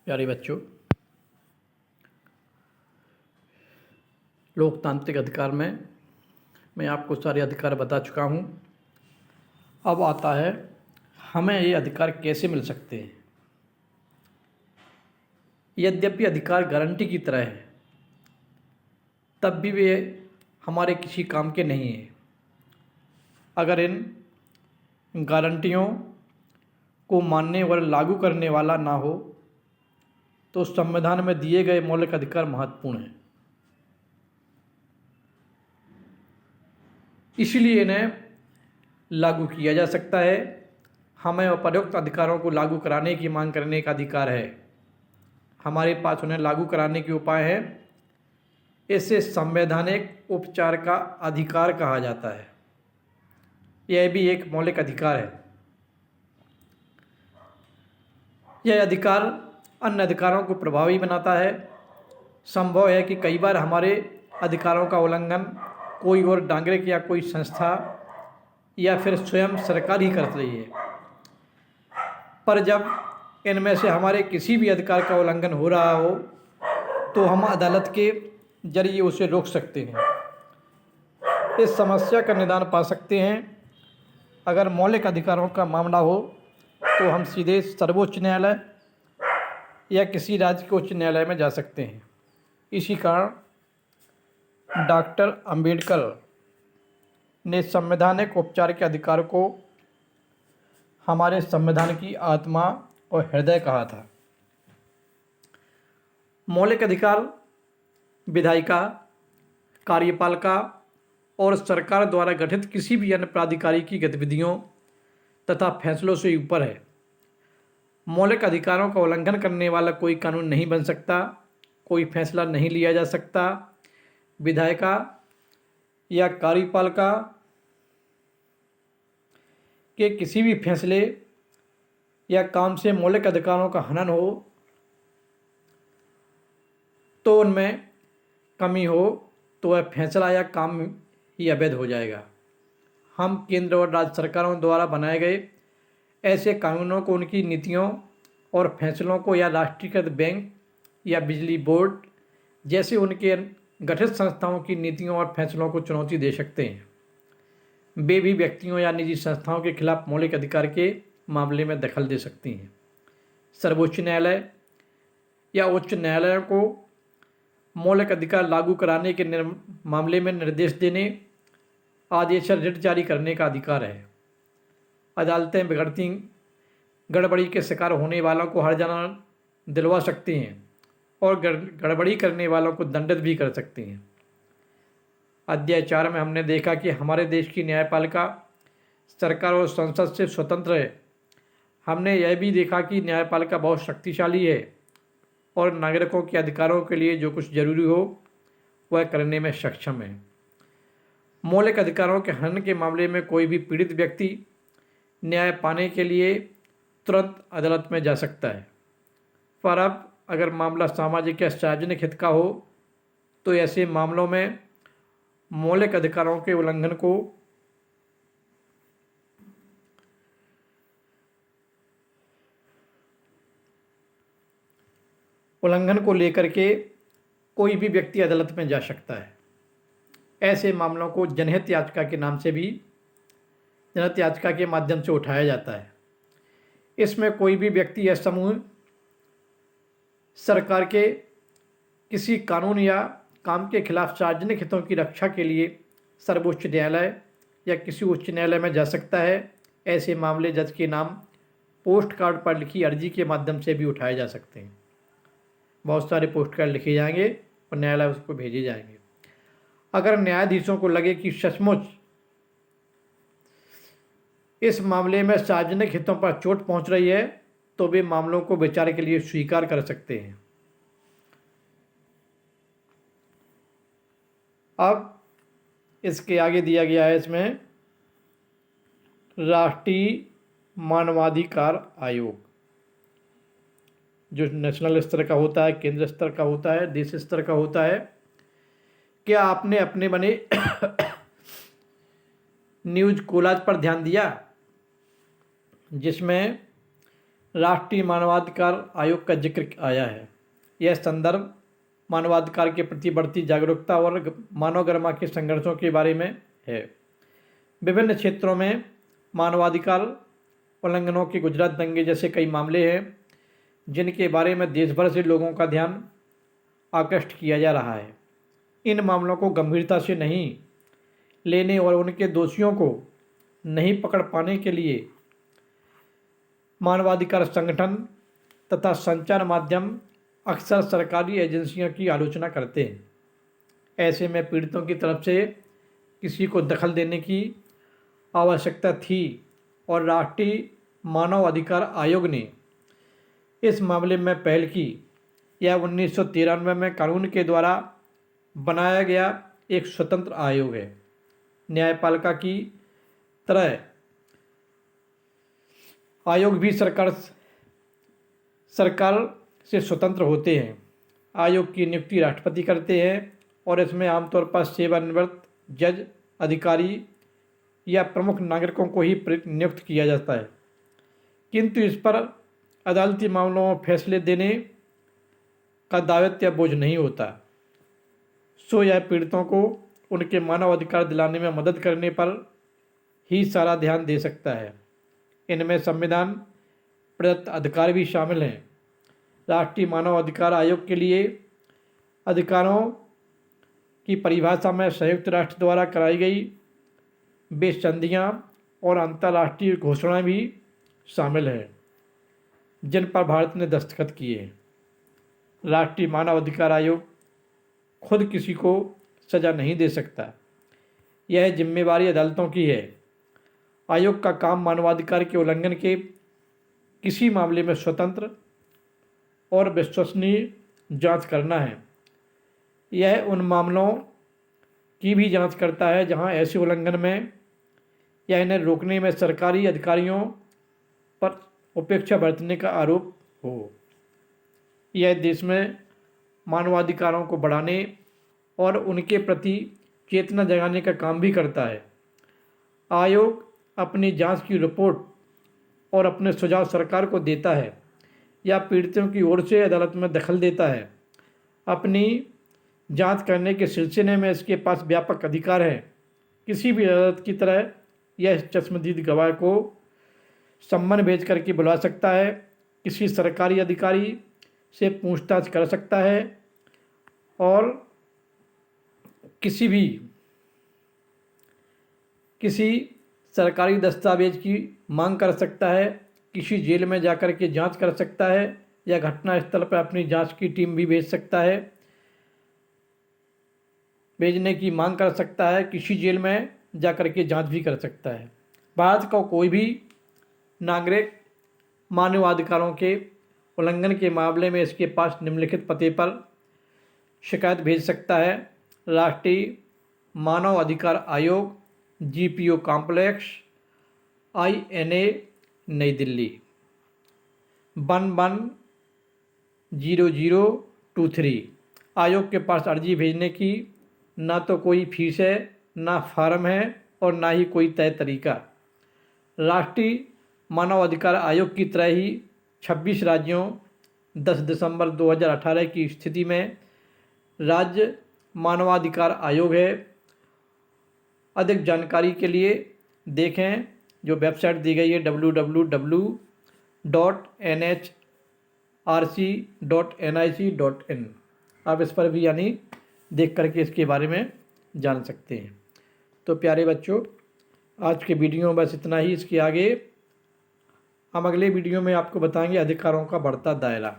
प्यारे बच्चों, लोकतांत्रिक अधिकार में मैं आपको सारे अधिकार बता चुका हूँ। अब आता है हमें ये अधिकार कैसे मिल सकते हैं। यद्यपि अधिकार गारंटी की तरह है, तब भी वे हमारे किसी काम के नहीं हैं अगर इन गारंटियों को मानने और लागू करने वाला ना हो तो संविधान में दिए गए मौलिक अधिकार महत्वपूर्ण हैं। इसलिए इन्हें लागू किया जा सकता है। हमें उपरोक्त अधिकारों को लागू कराने की मांग करने का अधिकार है। हमारे पास उन्हें लागू कराने के उपाय हैं। इसे संवैधानिक उपचार का अधिकार कहा जाता है। यह भी एक मौलिक अधिकार है। यह अधिकार अन्य अधिकारों को प्रभावी बनाता है। संभव है कि कई बार हमारे अधिकारों का उल्लंघन कोई और नागरिक या कोई संस्था या फिर स्वयं सरकार ही कर रही है, पर जब इनमें से हमारे किसी भी अधिकार का उल्लंघन हो रहा हो तो हम अदालत के जरिए उसे रोक सकते हैं। इस समस्या का निदान पा सकते हैं। अगर मौलिक अधिकारों का मामला हो तो हम सीधे सर्वोच्च न्यायालय या किसी राज्य के उच्च न्यायालय में जा सकते हैं। इसी कारण डॉक्टर अंबेडकर ने संवैधानिक उपचार के अधिकार को हमारे संविधान की आत्मा और हृदय कहा था। मौलिक अधिकार विधायिका, कार्यपालिका और सरकार द्वारा गठित किसी भी अन्य प्राधिकारी की गतिविधियों तथा फैसलों से ऊपर है। मौलिक अधिकारों का उल्लंघन करने वाला कोई कानून नहीं बन सकता, कोई फैसला नहीं लिया जा सकता। विधायिका या कार्यपालिका के किसी भी फैसले या काम से मौलिक अधिकारों का हनन हो तो उनमें कमी हो तो वह फैसला या काम ही अवैध हो जाएगा। हम केंद्र और राज्य सरकारों द्वारा बनाए गए ऐसे कानूनों को, उनकी नीतियों और फैसलों को या राष्ट्रीयकृत बैंक या बिजली बोर्ड जैसे उनके गठित संस्थाओं की नीतियों और फैसलों को चुनौती दे सकते हैं। वे भी व्यक्तियों या निजी संस्थाओं के खिलाफ मौलिक अधिकार के मामले में दखल दे सकती हैं। सर्वोच्च न्यायालय या उच्च न्यायालयों को मौलिक अधिकार लागू कराने के मामले में निर्देश देने, आदेश या रिट जारी करने का अधिकार है। अदालतें बिगड़ती गड़बड़ी के शिकार होने वालों को हर्जाना दिलवा सकती हैं और गड़बड़ी करने वालों को दंडित भी कर सकती हैं। अध्याय 4 में हमने देखा कि हमारे देश की न्यायपालिका सरकार और संसद से स्वतंत्र है। हमने यह भी देखा कि न्यायपालिका बहुत शक्तिशाली है और नागरिकों के अधिकारों के लिए जो कुछ जरूरी हो वह करने में सक्षम है। मौलिक अधिकारों के हनन के मामले में कोई भी पीड़ित व्यक्ति न्याय पाने के लिए तुरंत अदालत में जा सकता है। पर अब अगर मामला सामाजिक या सार्वजनिक हित का हो तो ऐसे मामलों में मौलिक अधिकारों के उल्लंघन को लेकर के कोई भी व्यक्ति अदालत में जा सकता है। ऐसे मामलों को जनहित याचिका के नाम से भी जनहित याचिका के माध्यम से उठाया जाता है। इसमें कोई भी व्यक्ति या समूह सरकार के किसी कानून या काम के खिलाफ सार्वजनिक हितों की रक्षा के लिए सर्वोच्च न्यायालय या किसी उच्च न्यायालय में जा सकता है। ऐसे मामले जज के नाम पोस्ट कार्ड पर लिखी अर्जी के माध्यम से भी उठाए जा सकते हैं। बहुत सारे पोस्ट कार्ड लिखे जाएंगे और न्यायालय उसको भेजे जाएंगे। अगर न्यायाधीशों को लगे कि सचमुच इस मामले में सार्वजनिक हितों पर चोट पहुंच रही है तो वे मामलों को विचार के लिए स्वीकार कर सकते हैं। अब इसके आगे दिया गया है, इसमें राष्ट्रीय मानवाधिकार आयोग जो नेशनल स्तर का होता है, केंद्र स्तर का होता है, देश स्तर का होता है। क्या आपने अपने बने न्यूज कोलाज पर ध्यान दिया जिसमें राष्ट्रीय मानवाधिकार आयोग का जिक्र आया है। यह संदर्भ मानवाधिकार के प्रति बढ़ती जागरूकता और मानव गरिमा के संघर्षों के बारे में है। विभिन्न क्षेत्रों में मानवाधिकार उल्लंघनों के गुजरात दंगे जैसे कई मामले हैं जिनके बारे में देश भर से लोगों का ध्यान आकृष्ट किया जा रहा है। इन मामलों को गंभीरता से नहीं लेने और उनके दोषियों को नहीं पकड़ पाने के लिए मानवाधिकार संगठन तथा संचार माध्यम अक्सर सरकारी एजेंसियों की आलोचना करते हैं। ऐसे में पीड़ितों की तरफ से किसी को दखल देने की आवश्यकता थी और राष्ट्रीय मानव अधिकार आयोग ने इस मामले में पहल की। यह 1993 में कानून के द्वारा बनाया गया एक स्वतंत्र आयोग है। न्यायपालिका की तरह आयोग भी सरकार से स्वतंत्र होते हैं। आयोग की नियुक्ति राष्ट्रपति करते हैं और इसमें आमतौर पर सेवानिवृत्त जज, अधिकारी या प्रमुख नागरिकों को ही नियुक्त किया जाता है, किंतु इस पर अदालती मामलों में फैसले देने का दायित्व या बोझ नहीं होता। सो यह पीड़ितों को उनके मानव अधिकार दिलाने में मदद करने पर ही सारा ध्यान दे सकता है। इनमें संविधान प्रदत्त अधिकार भी शामिल हैं। राष्ट्रीय मानव अधिकार आयोग के लिए अधिकारों की परिभाषा में संयुक्त राष्ट्र द्वारा कराई गई वे संधियाँ और अंतर्राष्ट्रीय घोषणाएं भी शामिल हैं जिन पर भारत ने दस्तखत किए हैं। राष्ट्रीय मानव अधिकार आयोग खुद किसी को सज़ा नहीं दे सकता, यह जिम्मेवारी अदालतों की है। आयोग का काम मानवाधिकार के उल्लंघन के किसी मामले में स्वतंत्र और विश्वसनीय जांच करना है। यह उन मामलों की भी जांच करता है जहां ऐसे उल्लंघन में या इन्हें रोकने में सरकारी अधिकारियों पर उपेक्षा बरतने का आरोप हो। यह देश में मानवाधिकारों को बढ़ाने और उनके प्रति चेतना जगाने का काम भी करता है। आयोग अपनी जांच की रिपोर्ट और अपने सुझाव सरकार को देता है या पीड़ितों की ओर से अदालत में दखल देता है। अपनी जांच करने के सिलसिले में इसके पास व्यापक अधिकार है। किसी भी अदालत की तरह यह चश्मदीद गवाह को सम्मन भेज करके बुला सकता है, किसी सरकारी अधिकारी से पूछताछ कर सकता है और किसी सरकारी दस्तावेज की मांग कर सकता है, किसी जेल में जाकर के जांच कर सकता है या घटना स्थल पर अपनी जांच की टीम भी भेजने की मांग कर सकता है, किसी जेल में जाकर के जांच भी कर सकता है। भारत का कोई भी नागरिक मानवाधिकारों के उल्लंघन के मामले में इसके पास निम्नलिखित पते पर शिकायत भेज सकता है। राष्ट्रीय मानव अधिकार आयोग, GPO कॉम्प्लेक्स, INA, नई दिल्ली 110023। आयोग के पास अर्जी भेजने की ना तो कोई फीस है, ना फार्म है और ना ही कोई तय तरीका। राष्ट्रीय मानव अधिकार आयोग की तरह ही 26 राज्यों 10 दिसंबर 2018 की स्थिति में राज्य मानवाधिकार आयोग है। अधिक जानकारी के लिए देखें जो वेबसाइट दी गई है www.nhrc.nic.in। आप इस पर भी यानी देख करके इसके बारे में जान सकते हैं। तो प्यारे बच्चों, आज के वीडियो में बस इतना ही। इसके आगे हम अगले वीडियो में आपको बताएंगे अधिकारों का बढ़ता दायरा,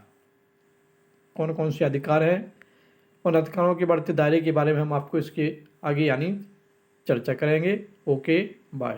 कौन कौन से अधिकार हैं। उन अधिकारों के बढ़ते दायरे के बारे में हम आपको इसके आगे यानी चर्चा करेंगे। Okay, bye.